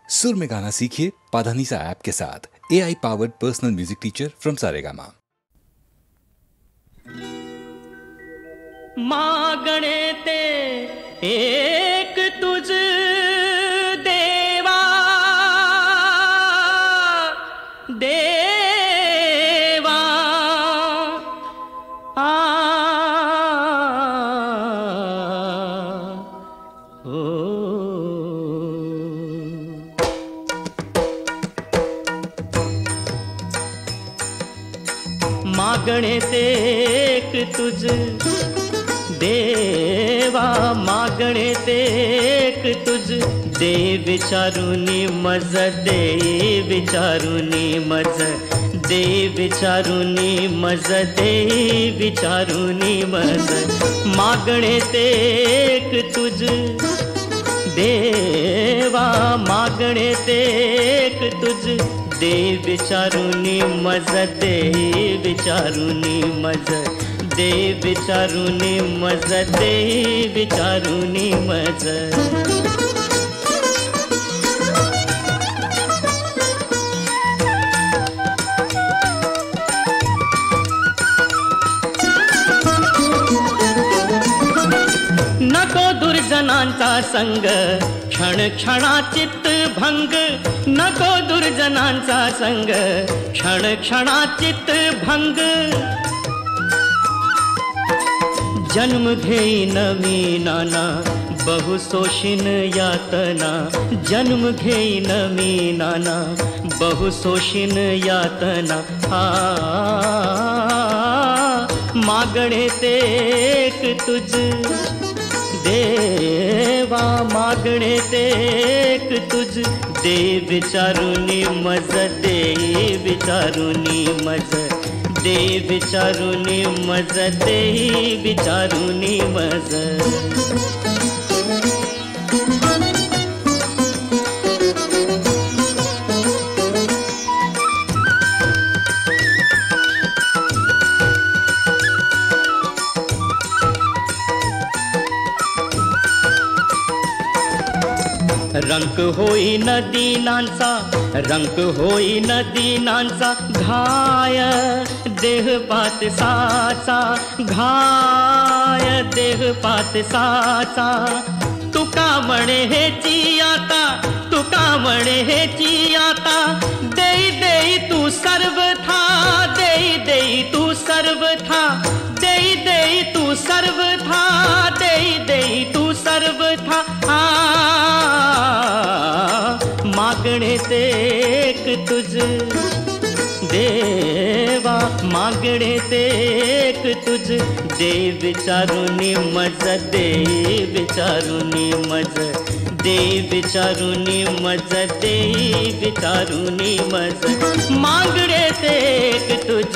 सुर में गाना सीखिए पाधानीसा ऐप के साथ। AI powered personal music teacher from Saregama. मागणे ते एक तुझ देवा देवा हो मागणे ते एक तुझ देवा मागणे ते एक तुझ दे विचारुनी मज दे विचारुनी मज दे विचारुनी मज दे विचारुनी मज मागणे ते एक तुझ देवा मागणे ते एक तुझ दे विचारुनी मज दे विचारुनी मज दे विचारुनी मज दे विचारुनी मज नको दुर्जनांचा संग क्षण क्षणाचित भंग नको दुर्जनांचा संग क्षण क्षणाचित भंग जन्म घेईन मी नाना बहुशोषिन यातना जन्म घेईन मी नाना बहुशोषिन यातना मागणे ते एक तुझ देवा मागणे ते एक तुझ दे विचारुनी मज दे विचारुनी मज दे विचारुनी मज दे विचारुनी मज रंक होई नदीनांचा रंक होई नदीनांचा घाय देह पात साचा घाय देह पात साचा तुका म्हणे हेची आता तुका म्हणे हेची आता देई देई तू सर्वथा देई देई तू सर्वथा देई देई तू सर्वथा देई देई तू सर्वथा मागणे ते एक तुझ देवा मागणे ते एक तुझ दे विचारुनी मज दे विचारुनी मज दे विचारुनी मज दे विचारुनी मज मागणे ते एक तुझ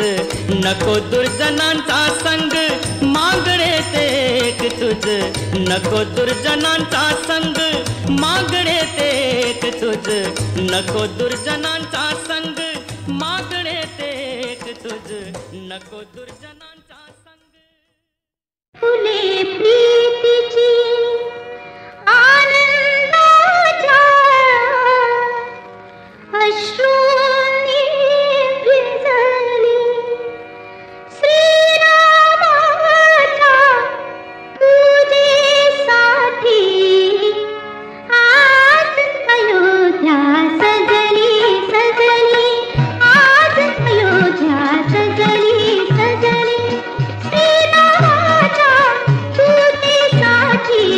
नको दुर्जनांचा संग मागणे ते एक तुझ नको दुर्जनांचा संग मागणे ते एक तुझ नको दुर्जनांचा संग मागणे ते एक तुझ नको दुर्जनांचा संग फुले प्रीतीची आनंदाच्या अश्रूंनी भिजली श्रीरामाच्या पूजेसाठी आज अयोध्या सजली सजली आज अयोध्या सजली सजली श्रीरामाच्या पूजेसाठी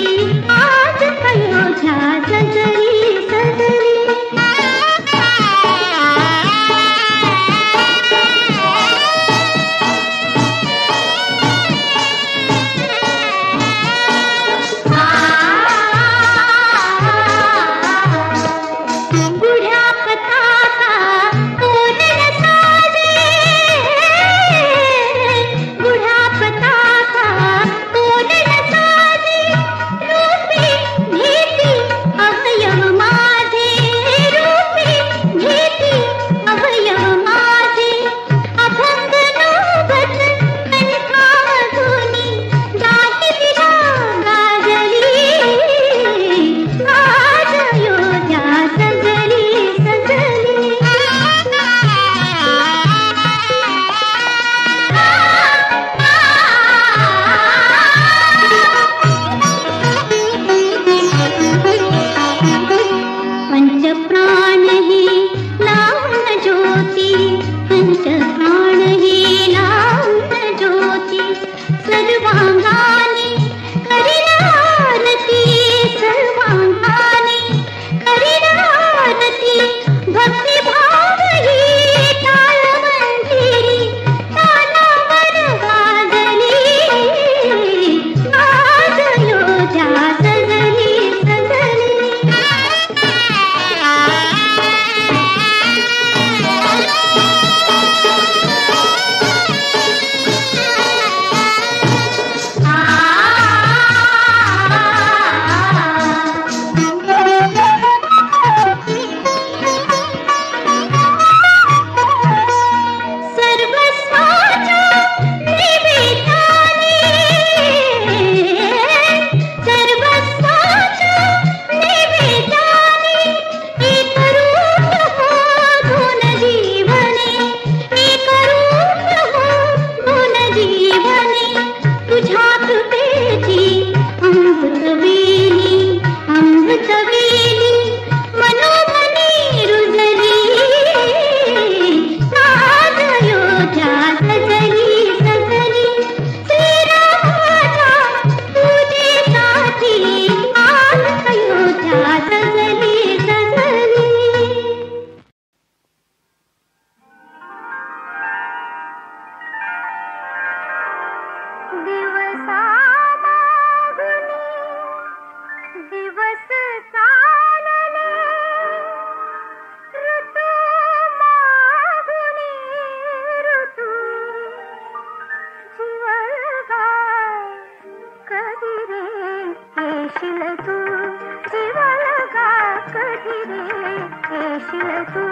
कधी रे येशील तू,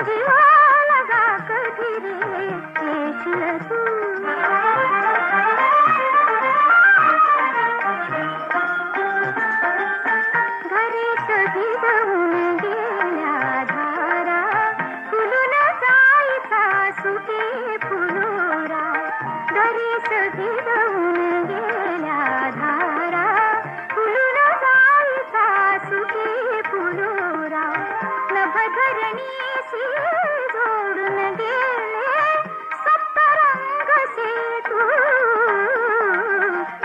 जीवा लगा कधी रे येशील तू. घरीच भिजवून गेल्या धारा, फुलून जायचा सुके फुलोरा. घरीच भिजवून गेल्या धारा, फुलून जायचा सुके फुलोरा. नभधरणीशी जोडून गेले सप्तरंग से तू,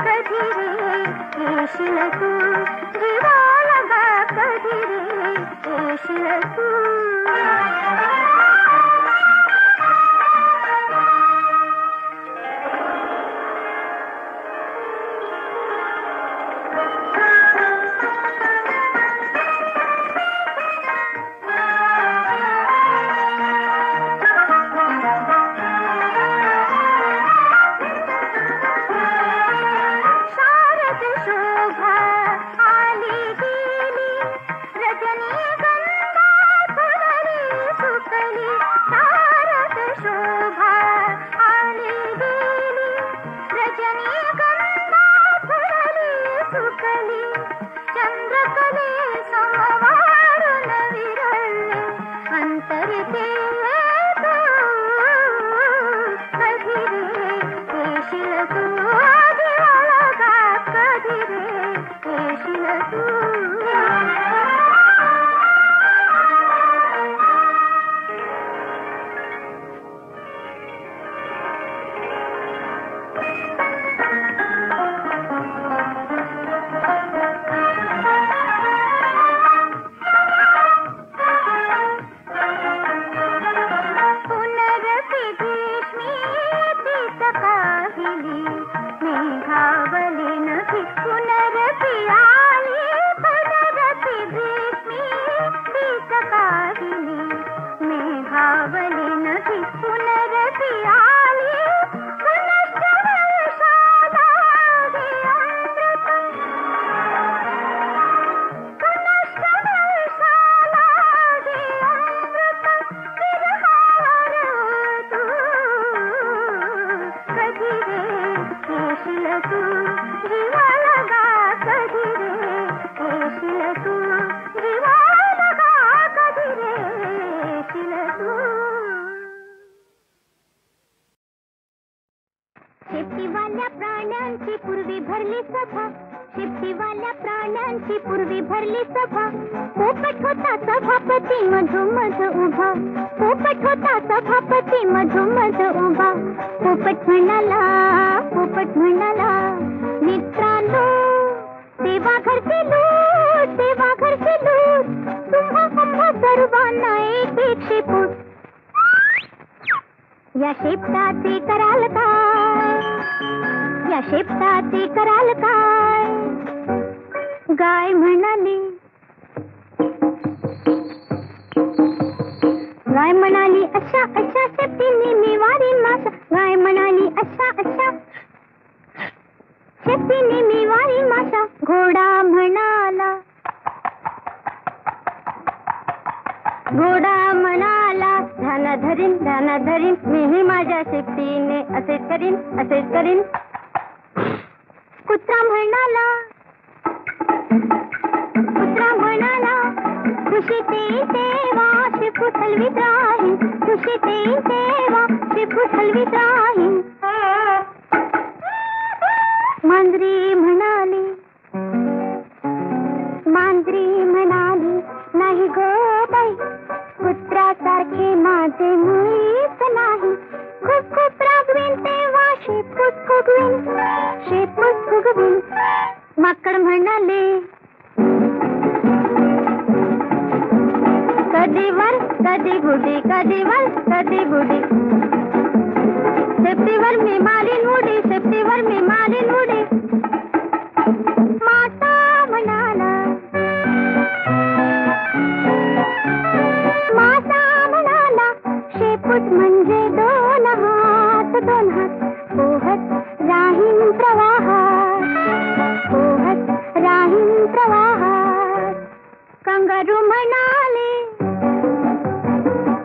कधी रे येशील तू, जीवा लगा कधी रे येशील तू. शेपटीवाल्या प्राण्यांची पूर्वी भरली सभा, शेपटीवाल्या प्राण्यांची पूर्वी भरली सभा. पोपट होता सभापती मधोमध उभा, पोपट होता सभापती मधोमध उभा. पोपट म्हणाला, पोपट म्हणाला, मित्रांनो देवा घरचे लूट, देवा घरचे लूट, तुम्हा आम्हा सर्वांना एक एक शेपूट. या शेपटाचे कराल काय, या शेपटाचे कराल काय. गाय म्हणाली, गाय म्हणाली अशा अशा शेपटीने मी वारीन माशा. गाय म्हणाली अशा अशा शेपटीने मी वारीन माशा. घोडा म्हणाला, घोडा म्हणाला, ध्यान धरीन ध्यान धरीन, मीही माझ्या शेपटीने असेच करीन असेच करीन. कुत्रा म्हणाला, कुत्रा म्हणाला, खुशीते तेव्हा शेपूट हलवीत राहीन, खुशीते तेव्हा शेपूट हलवीत राहीन. मांजरी म्हणाली, मांजरी म्हणाली, नाही गो बाई, कुत्र्यासारखे माझे मुळीच नाही. खूप खूप रागवीन तेव्हा शेपूट फुगवीन, शेपूट फुगवीन. माकड म्हणाले, कधी वर कधी गुडी, कधी वर कधी गुडी. शेपटीवर मी मारीन उडी, शेपटीवर मी मारीन उडी. मासा म्हणाला, मासा म्हणाला, शेपूट म्हणजे दोन हात, दोन हात. पोहत राहीन प्रवाहात, पोहत राहीन प्रवाहात. कंगारू म्हणाले,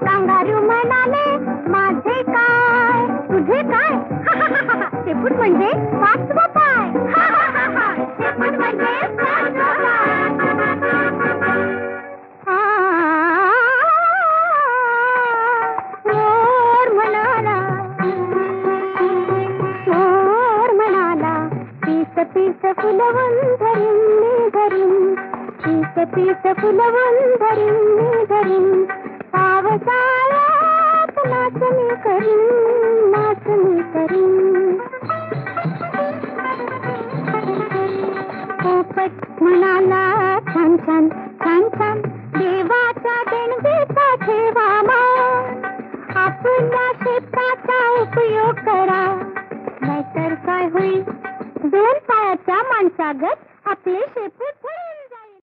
कांगारू म्हणाले, माझे काय तुझे काय. शेपूट म्हणजे पाचवा पाय. शेपूट म्हणजे पाचवा पाय. मोर म्हणाला, मोर म्हणाला, पीस पीस फुलवून धरीन मी धरीन, पीस पीस फुलवून धरीन मी धरीन, पावसाळ्यात नाच मी करीन, नाच मी करीन. पोपट म्हणाला, छान छान छान छान, देवाच्या देणगीचा ठेवा मान, आपल्या शेताचा उपयोग करा, नाहीतर काय होईल, दोन पायाच्या माणसागत आपले शेपूट फुलून जाईल.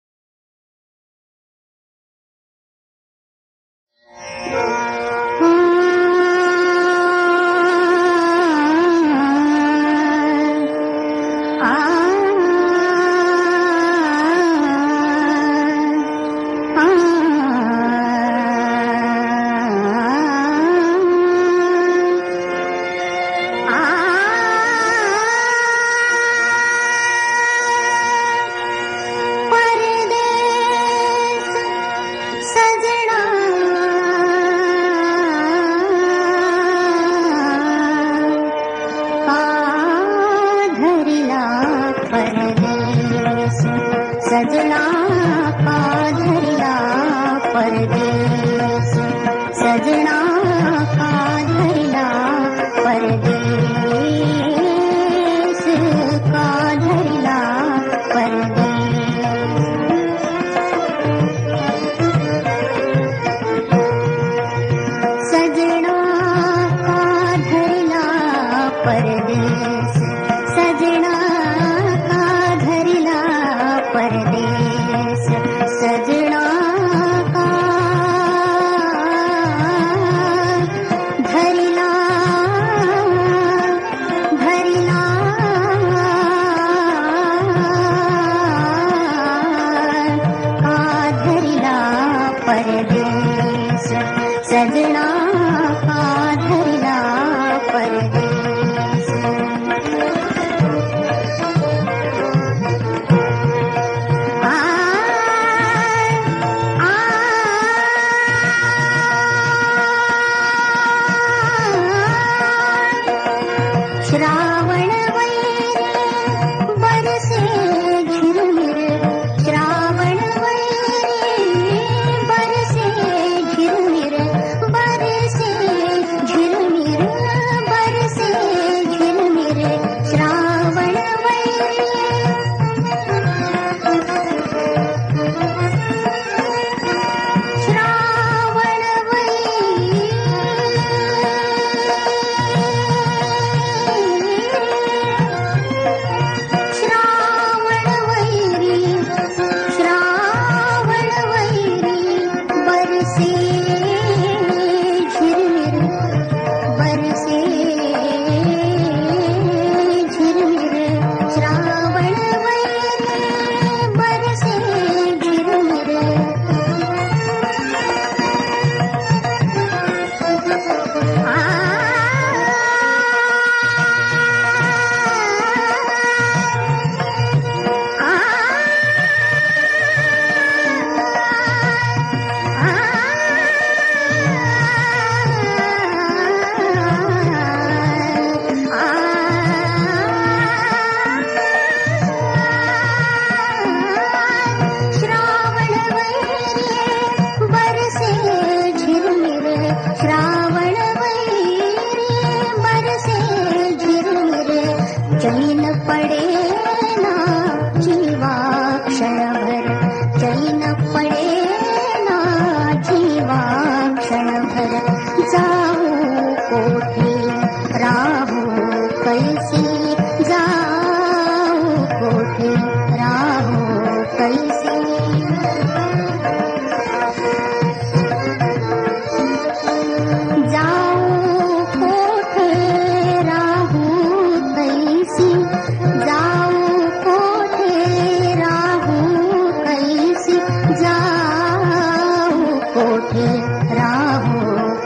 कोठे राहो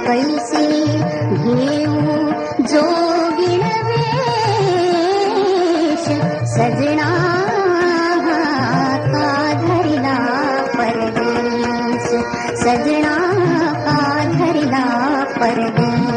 कैसे घेऊ जोगिण वेश सजना का धरिला परदेश सजना का धरिला परदेश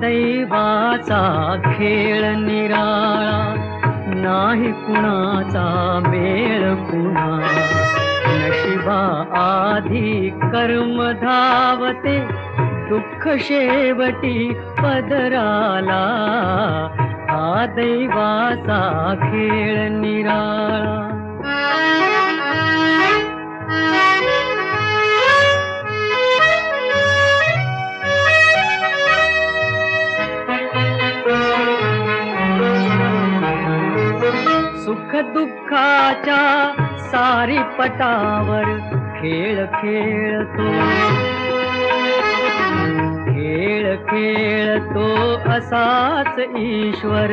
दैवाचा खेळ निराळा, नाही कुणाचा मेळ कुणा, नशिबा आधी कर्म धावते, दुःख शेवटी पदराला. हा दैवाचा खेळ निराळा. सुख दुःखाच्या सारी पटावर खेळ खेळतो, खेळ खेळतो असाच ईश्वर.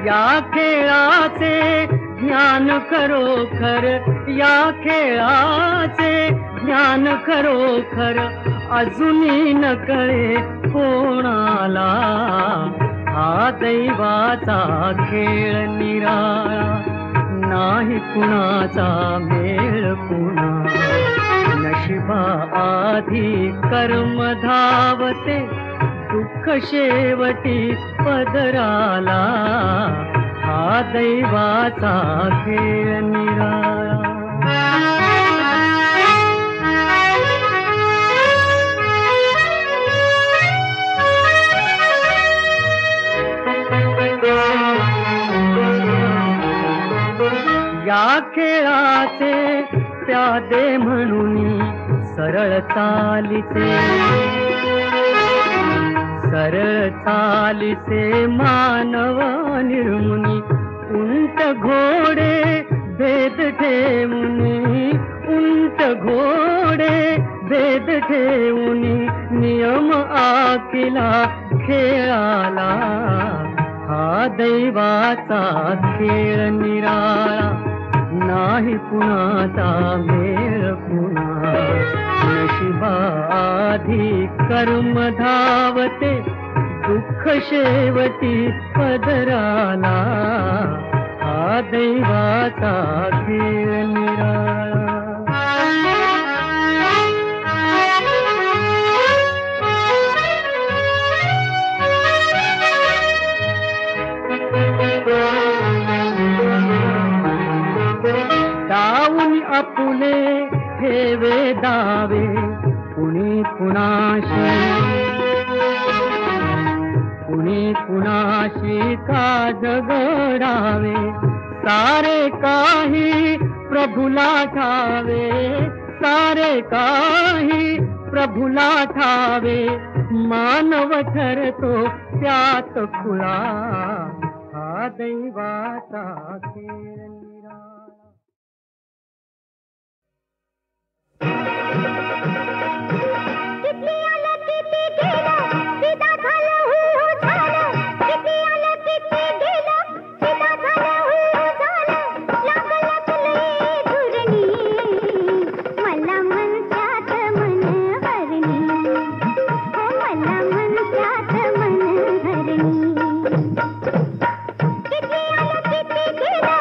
या खेळाचे ज्ञान खरोखर, या खेळाचे ज्ञान खरोखर अजूनही न कळे कोणाला. हा दैवाचा खेळ निराळा, नाही कुणाचा मेळ पुन्हा. नशिबा आधी कर्म धावते, दुःख शेवटी पदराला. हा दैवाचा खेळ निराळा. या खेळाचे प्यादे म्हणून सरळ चालीचे, सरळ चालीचे मानव निर्मुनी. उंट घोडे भेद ठेवूनी, उंट घोडे भेद ठेवूनी नियम आखिला खेळाला. हा दैवाचा खेळ निराळा, नाही कुणाचा मेळ पुन्हा. नशिबा आधी कर्म धावते, दुःख शेवटी पदराला. हा दैवाचा खेळ निराळा. दावून आपुले ठेवे दावे, कुणी कुणाशी, कुणी कुणाशी का झगडावे. सारे काही प्रभुला ठावे, सारे काही प्रभुला ठावे. मानव ठरतो त्यात खुळा. हा दैवाचा खेळ निराळा. किती आलं किती गेलं, सीधा झालं हो झालं. किती आलं किती गेलं, सीधा झालं हो झालं. लागलं तुले धुरणी, मला म्हणत्यात मन हरणी. हो मला म्हणत्यात मन हरणी. किती आलं किती गेलं,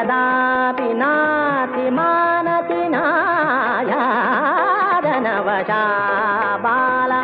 कदापि नाति मानति नायादनवशा बाला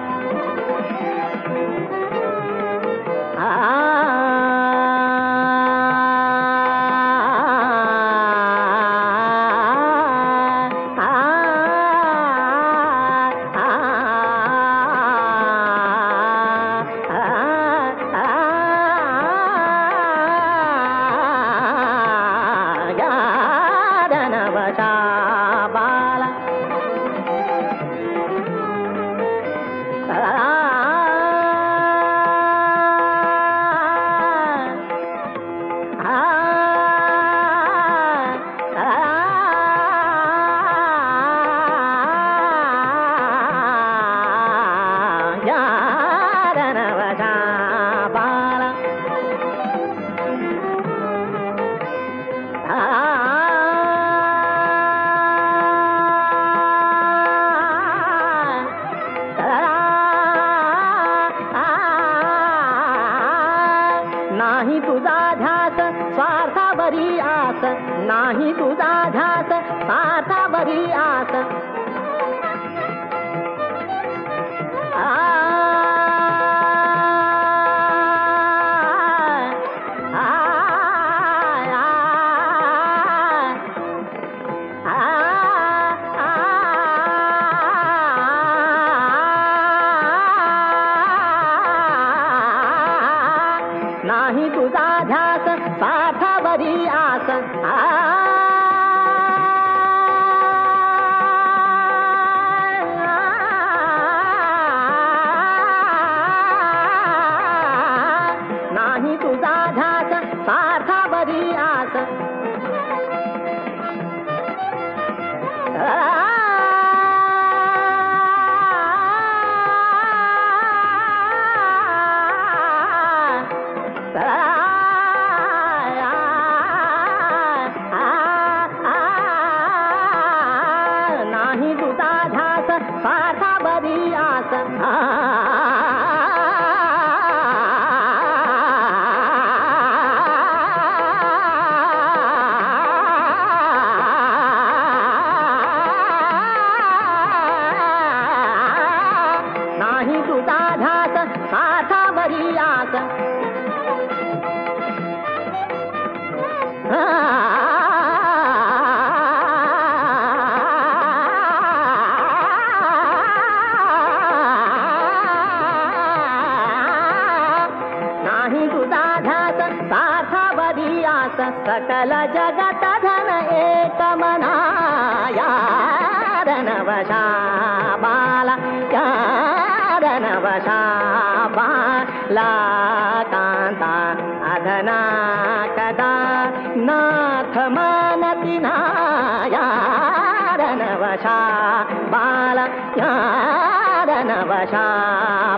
नाही तुझा ध्यास स्वार्थावरी आस नाही तुझा ध्यास स्वार्थावरी आस नाही तुझा ध्यास स्वार्थावरी आस नाही तुझा ध्यास स्वार्थावरी आस नाही तुझा ध्यास स्वार्थावरी आस नाही तुझा ध्यास स्वार्थावरी आस नाही तुझा ध्यास स्वार्थावरी आस सकल जगत धन एक मनाया रनवशा बाला रनवशा बाला कांता अधना कदा नाथ मानति नाया रनवशा बाला रनवशा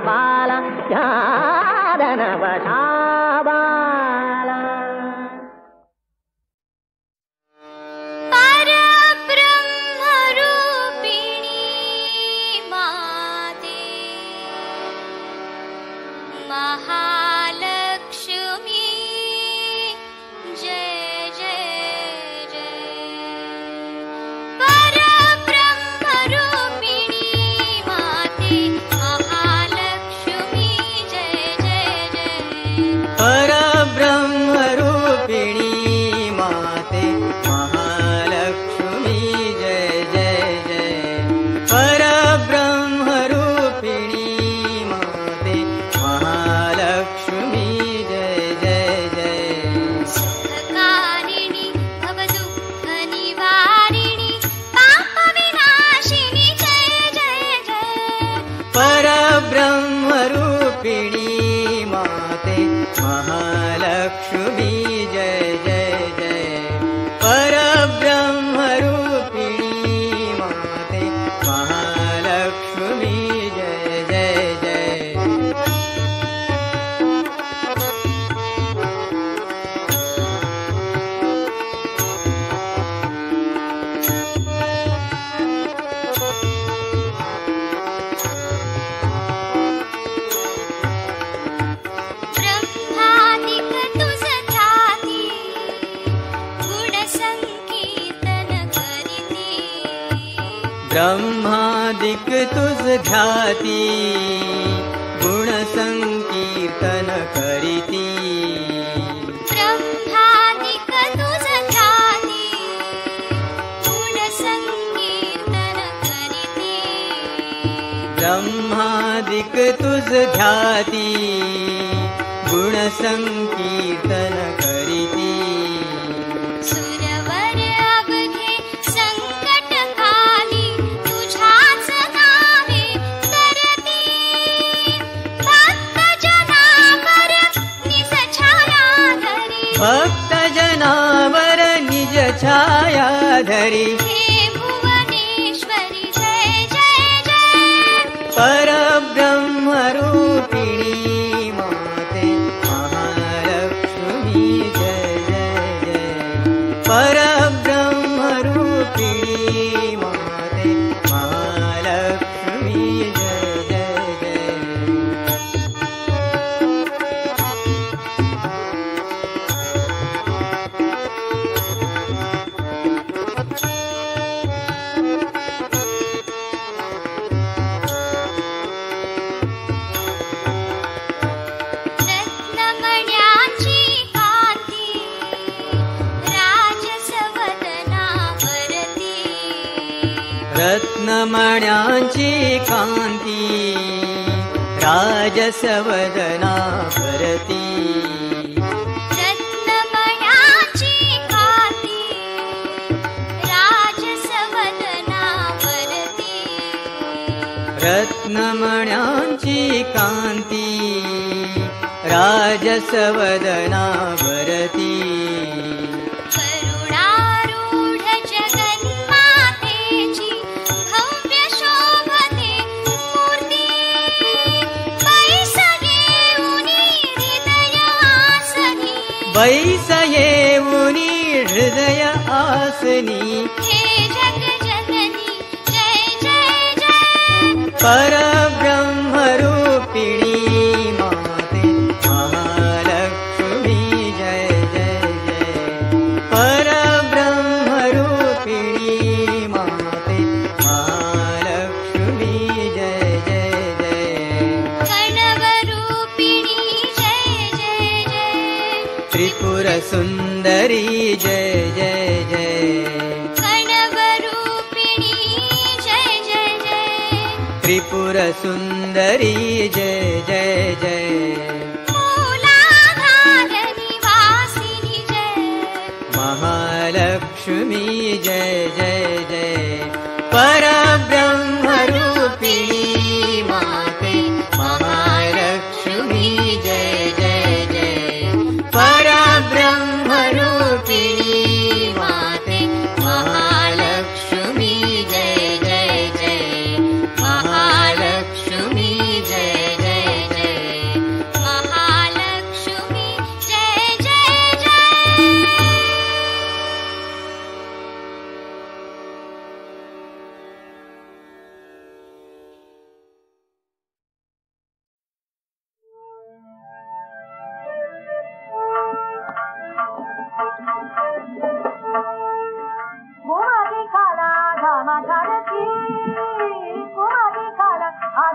बाला रनवशा बाला महालक्ष्मी जय जय जय परब्रह्मरूपिणी माते महालक्ष्मी जय जय जय परब्रह्मरूपिणी माते महालक्ष्मी जय जय जय परब्रह्मरूपिणी माते महालक्ष्मी जय जय जय सुखकारिणी भवदुःखनिवारिणी पापविनाशिनी जय जय जय परब्रह्मरूपिणी माते महालक्ष्मी जय जय जय परब्रह्मरूपिणी माते महालक्ष्मी जय जय जय ब्रह्मादिक तुझ ख्याती गुण ब्रह्मादिक तुझ ध्याती गुण संकीर्तन करीती ब्रह्मादिक तुझ ध्याती गुण संकीर्तन करीती ब्रह्मादिक तुझ ध्याती गुण संकीर्तन करीती सुरवर अवघे संकट काली तुझ्याच नावे तरती भक्त जनावर निज छाया धरी भक्त जनावर निज छाया धरी हे भुवनेश्वरी जय जय जय परब्रह्म रूपिणी माते महालक्ष्मी जय जय जय परब्रह्म रूपिणी माते महालक्ष्मी जय जय जय रत्नमण्यांची कांती राजसवदनावरती रत्नमण्यांची कांती राजसवदना भरती रत्नमण्यांची कांती राजसवदनावरती रत्नमण्यांची कांती राजसवदना भरती करुणारूढ जगन्मातेची भव्य शोभते मूर्ती बैस येऊनी हृदय आसनी हे जगजननी जय जय जय परब्रह्म रूपिणी माते महालक्ष्मी जय जय जय परब्रह्म रूपिणी माते महालक्ष्मी जय जय जय कणवरूपिणी जय जय जय त्रिपुर सुंदरी जय जय जय कणवरूपिणी जय जय जय त्रिपुर सुंदरी जय जय जय मूलाधार निवासिनी जय महालक्ष्मी जय जय जय परब्रह्म रूपिणी माते महालक्ष्मी जय जय जय परब्रह्म रूपिणी माते महालक्ष्मी जय जय जय महालक्ष्मी जय जय जय महालक्ष्मी जय जय जय कुमारी खाला धामा धारती कुमारी खाला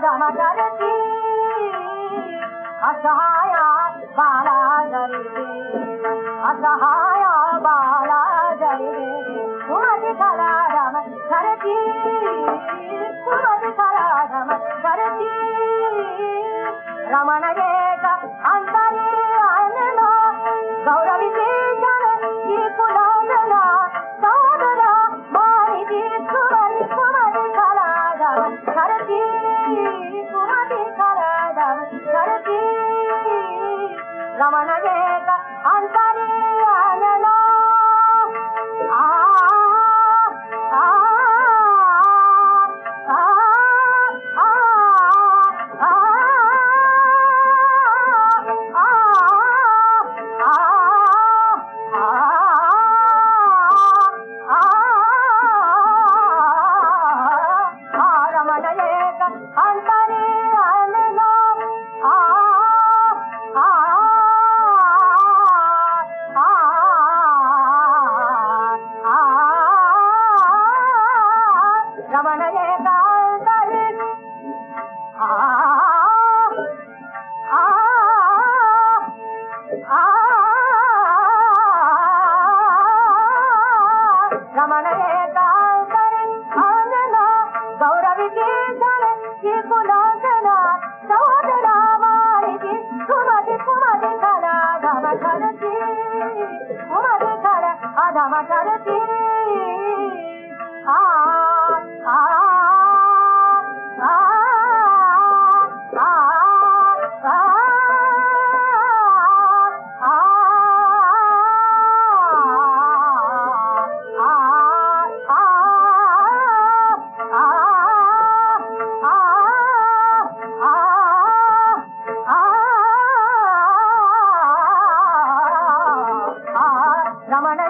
धामा धारती असहाया बाला जरी असहाया बाला जरी कुमारी खाला धामा धारती कुमारी खाला धामा धारती रमण येत अंतरी आनंद गौरवी जन ही कुलांजना सादरा मानिदी कुमारी कुमारी खाला धामा धारती कुमारी खाला धामा धारती रमण येत अंतरी आनंद రమణ ఏకాంతరి ఆంజన గౌరవికి ధన కులోచన సోదరామానికి కుమది కుమది కళ ధమ ధరతి కుమది కళ అధమ ధరతి ఆ ఆ రమణ